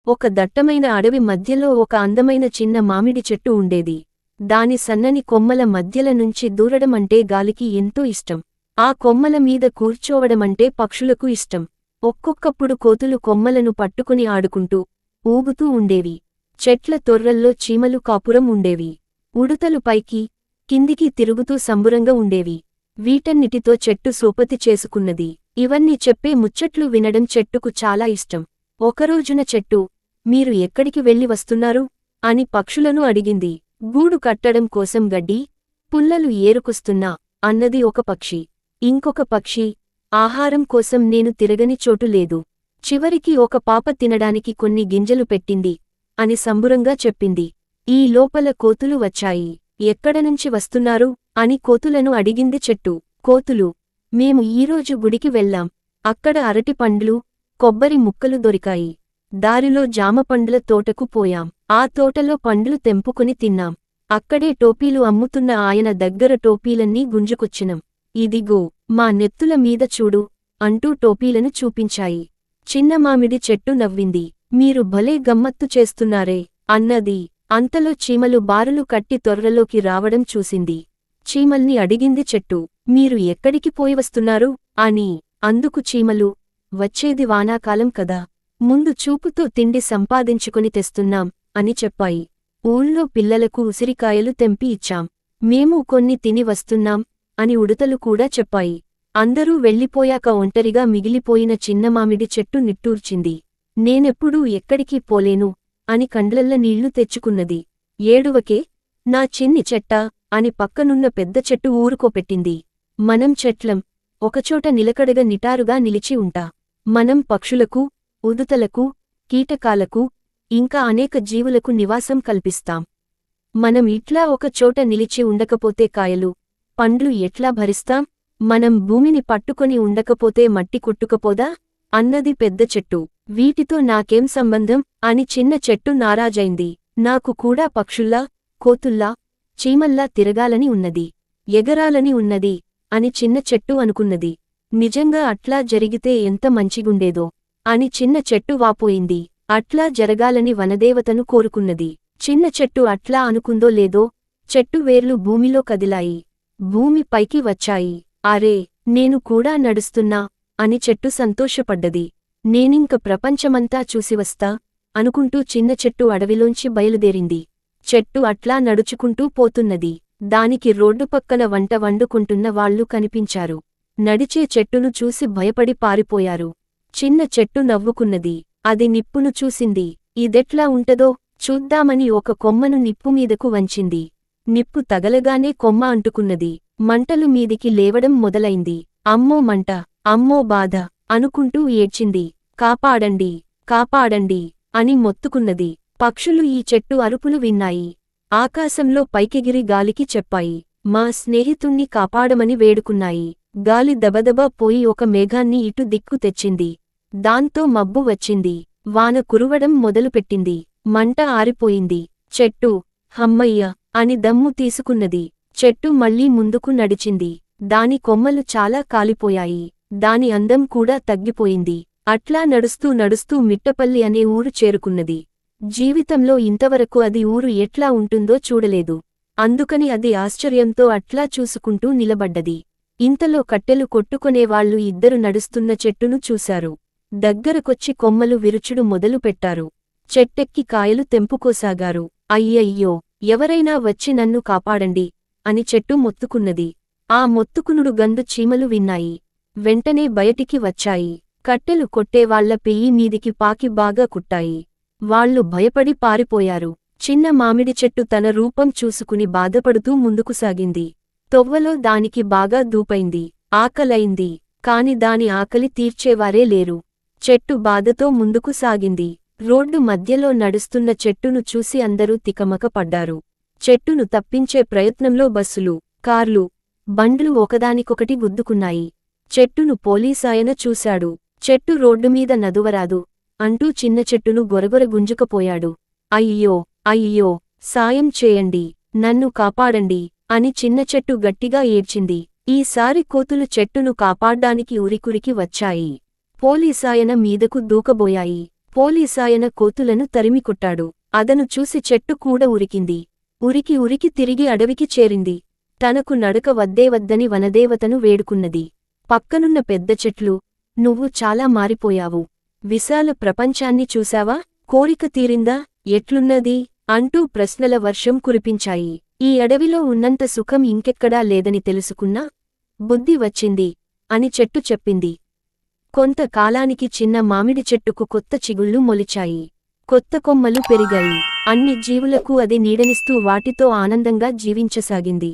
ఒక దట్టమైన అడవి మధ్యలో ఒక అందమైన చిన్న మామిడి చెట్టు ఉండేది. దాని సన్నని కొమ్మల మధ్యల నుంచి దూరడమంటే గాలికి ఎంతో ఇష్టం. ఆ కొమ్మల మీద కూర్చోవడమంటే పక్షులకు ఇష్టం. ఒక్కొక్కప్పుడు కోతులు కొమ్మలను పట్టుకుని ఆడుకుంటూ ఊగుతూ ఉండేవి. చెట్ల తొర్రల్లో చీమలు కాపురం ఉండేవి. ఉడుతలు పైకి కిందికి తిరుగుతూ సంబురంగా ఉండేవి. వీటన్నిటితో చెట్టు సోపతి చేసుకున్నది. ఇవన్నీ చెప్పే ముచ్చట్లు వినడం చెట్టుకు చాలా ఇష్టం. ఒకరోజున చెట్టు, మీరు ఎక్కడికి వెళ్ళి వస్తున్నారు అని పక్షులను అడిగింది. గూడు కట్టడం కోసం గడ్డి, పుల్లలు ఏరుకొస్తున్నా అన్నది ఒక పక్షి. ఇంకొక పక్షి, ఆహారం కోసం నేను తిరగని చోటు లేదు. చివరికి ఒక పాప తినడానికి కొన్ని గింజలు పెట్టింది అని సంబురంగా చెప్పింది. ఈ లోపల కోతులు వచ్చాయి. ఎక్కడనుంచి వస్తున్నారు అని కోతులను అడిగింది చెట్టు. కోతులు, మేము ఈరోజు గుడికి వెళ్ళాం. అక్కడ అరటి పండ్లు, కొబ్బరి ముక్కలు దొరికాయి. దారిలో జామపండ్ల తోటకు పోయాం. ఆ తోటలో పండ్లు తెంపుకుని తిన్నాం. అక్కడే టోపీలు అమ్ముతున్న ఆయన దగ్గర టోపీలన్నీ గుంజుకొచ్చినం. ఇదిగో మా నెత్తుల మీద చూడు అంటూ టోపీలను చూపించాయి. చిన్న మామిడి చెట్టు నవ్వింది. మీరు భలే గమ్మత్తు చేస్తున్నారే అన్నది. అంతలో చీమలు బారులు కట్టి తొర్రలోకి రావడం చూసింది. చీమల్ని అడిగింది చెట్టు, మీరు ఎక్కడికి పోయి వస్తున్నారు అని. అందుకు చీమలు, వచ్చేది వానాకాలం కదా, ముందు చూపుతో తిండి సంపాదించుకుని తెస్తున్నాం అని చెప్పాయి. ఊళ్ళో పిల్లలకు ఉసిరికాయలు తెంపి ఇచ్చాం. మేము కొన్ని తిని వస్తున్నాం అని ఉడతలు కూడా చెప్పాయి. అందరూ వెళ్ళిపోయాక ఒంటరిగా మిగిలిపోయిన చిన్నమామిడి చెట్టు నిట్టూర్చింది. నేనెప్పుడూ ఎక్కడికి పోలేను అని కండ్లల్ల నీళ్లు తెచ్చుకున్నది. ఏడువకే నా చిన్ని చెట్టా అని పక్కనున్న పెద్ద చెట్టు ఊరుకోపెట్టింది. మనం చెట్లం, ఒకచోట నిలకడగా నిటారుగా నిలిచి ఉంటా. మనం పక్షులకు, ఉదుతలకు, కీటకాలకు, ఇంకా అనేక జీవులకు నివాసం కల్పిస్తాం. మనం ఇట్లా ఒక చోట నిలిచి ఉండకపోతే కాయలు, పండ్లు ఎట్లా భరిస్తాం? మనం భూమిని పట్టుకొని ఉండకపోతే మట్టి కొట్టుకపోదా అన్నది పెద్ద చెట్టు. వీటితో నాకేం సంబంధం అని చిన్న చెట్టు నారాజైంది. నాకు కూడా పక్షుల్లా, కోతుల్లా, చీమల్లా తిరగాలని ఉన్నది, ఎగరాలని ఉన్నది అని చిన్న చెట్టు అనుకున్నది. నిజంగా అట్లా జరిగితే ఎంత మంచిగుండేదో అని చిన్న చెట్టు వాపోయింది. అట్లా జరగాలని వనదేవతను కోరుకున్నది. చిన్న చెట్టు అట్లా అనుకుందో లేదో చెట్టు వేర్లు భూమిలో కదిలాయి. భూమి పైకి వచ్చాయి. అరే, నేను కూడా నడుస్తున్నా అని చెట్టు సంతోషపడ్డది. నేనింక ప్రపంచమంతా చూసివస్తా అనుకుంటూ చిన్న చెట్టు అడవిలోంచి బయలుదేరింది. చెట్టు అట్లా నడుచుకుంటూ పోతున్నది. దానికి రోడ్డు పక్కన వంట వండుకుంటున్న వాళ్లు కనిపించారు. నడిచే చెట్టును చూసి భయపడి పారిపోయారు. చిన్న చెట్టు నవ్వుకున్నది. అది నిప్పును చూసింది. ఇదెట్లా ఉంటదో చూద్దామని ఒక కొమ్మను నిప్పుమీదకు వంచింది. నిప్పు తగలగానే కొమ్మ అంటుకున్నది. మంటలు మీదికి లేవడం మొదలైంది. అమ్మో మంట, అమ్మో బాధ అనుకుంటూ ఏడ్చింది. కాపాడండి, కాపాడండి అని మొత్తుకున్నది. పక్షులు ఈ చెట్టు అరుపులు విన్నాయి. ఆకాశంలో పైకెగిరి గాలికి చెప్పాయి. మా స్నేహితుణ్ణి కాపాడమని వేడుకున్నాయి. గాలి దబదబా పోయి ఒక మేఘాన్ని ఇటు దిక్కు తెచ్చింది. దాంతో మబ్బు వచ్చింది. వాన కురువడం మొదలుపెట్టింది. మంట ఆరిపోయింది. చెట్టు హమ్మయ్య అని దమ్ము తీసుకున్నది. చెట్టు మళ్లీ ముందుకు నడిచింది. దాని కొమ్మలు చాలా కాలిపోయాయి. దాని అందం కూడా తగ్గిపోయింది. అట్లా నడుస్తూ నడుస్తూ మిట్టపల్లి అనే ఊరు చేరుకున్నది. జీవితంలో ఇంతవరకు అది ఊరు ఎట్లా ఉంటుందో చూడలేదు. అందుకని అది ఆశ్చర్యంతో అట్లా చూసుకుంటూ నిలబడ్డది. ఇంతలో కట్టెలు కొట్టుకొనేవాళ్లు ఇద్దరు నడుస్తున్న చెట్టును చూశారు. దగ్గరకొచ్చి కొమ్మలు విరుచుడు మొదలుపెట్టారు. చెట్టెక్కి కాయలు తెంపుకోసాగారు. అయ్యయ్యో, ఎవరైనా వచ్చి నన్ను కాపాడండి అని చెట్టు మొత్తుకున్నది. ఆ మొత్తుకునుడు గందు చీమలు విన్నాయి. వెంటనే బయటికి వచ్చాయి. కట్టెలు కొట్టేవాళ్ల పెయ్యి మీదికి పాకి బాగా కుట్టాయి. వాళ్లు భయపడి పారిపోయారు. చిన్న మామిడి చెట్టు తన రూపం చూసుకుని బాధపడుతూ ముందుకు సాగింది. తొవ్వలో దానికి బాగా దూపైంది. ఆకలైంది. కాని దాని ఆకలి తీర్చేవారే లేరు. చెట్టు బాధతో ముందుకు సాగింది. రోడ్డు మధ్యలో నడుస్తున్న చెట్టును చూసి అందరూ తికమక పడ్డారు. చెట్టును తప్పించే ప్రయత్నంలో బస్సులు, కార్లు, బండ్లు ఒకదానికొకటి గుద్దుకున్నాయి. చెట్టును పోలీసాయన చూశాడు. చెట్టు రోడ్డుమీద నదువరాదు అంటూ చిన్న చెట్టును గొరగొర గుంజుకపోయాడు. అయ్యో, అయ్యో, సాయం చేయండి, నన్ను కాపాడండి అని చిన్న చెట్టు గట్టిగా ఏడ్చింది. ఈసారి కోతులు చెట్టును కాపాడ్డానికి ఉరికురికి వచ్చాయి. పోలీసాయన మీదకు దూకబోయాయి. పోలీసాయన కోతులను తరిమికొట్టాడు. అదను చూసి చెట్టు కూడా ఉరికింది. ఉరికి ఉరికి తిరిగి అడవికి చేరింది. తనకు నడక వద్దేవద్దని వనదేవతను వేడుకున్నది. పక్కనున్న పెద్ద చెట్లు, నువ్వు చాలా మారిపోయావు. విశాల ప్రపంచాన్ని చూశావా? కోరిక తీరిందా? ఎట్లున్నది? అంటూ ప్రశ్నల వర్షం కురిపించాయి. ఈ అడవిలో ఉన్నంత సుఖం ఇంకెక్కడా లేదని తెలుసుకున్నా బుద్ధి వచ్చింది అని చెట్టు చెప్పింది. కొంత కాలానికి చిన్న మామిడి చెట్టుకు కొత్త చిగుళ్ళు మొలిచాయి. కొత్త కొమ్మలు పెరిగాయి. అన్ని జీవులకు అది నీడనిస్తూ వాటితో ఆనందంగా జీవించసాగింది.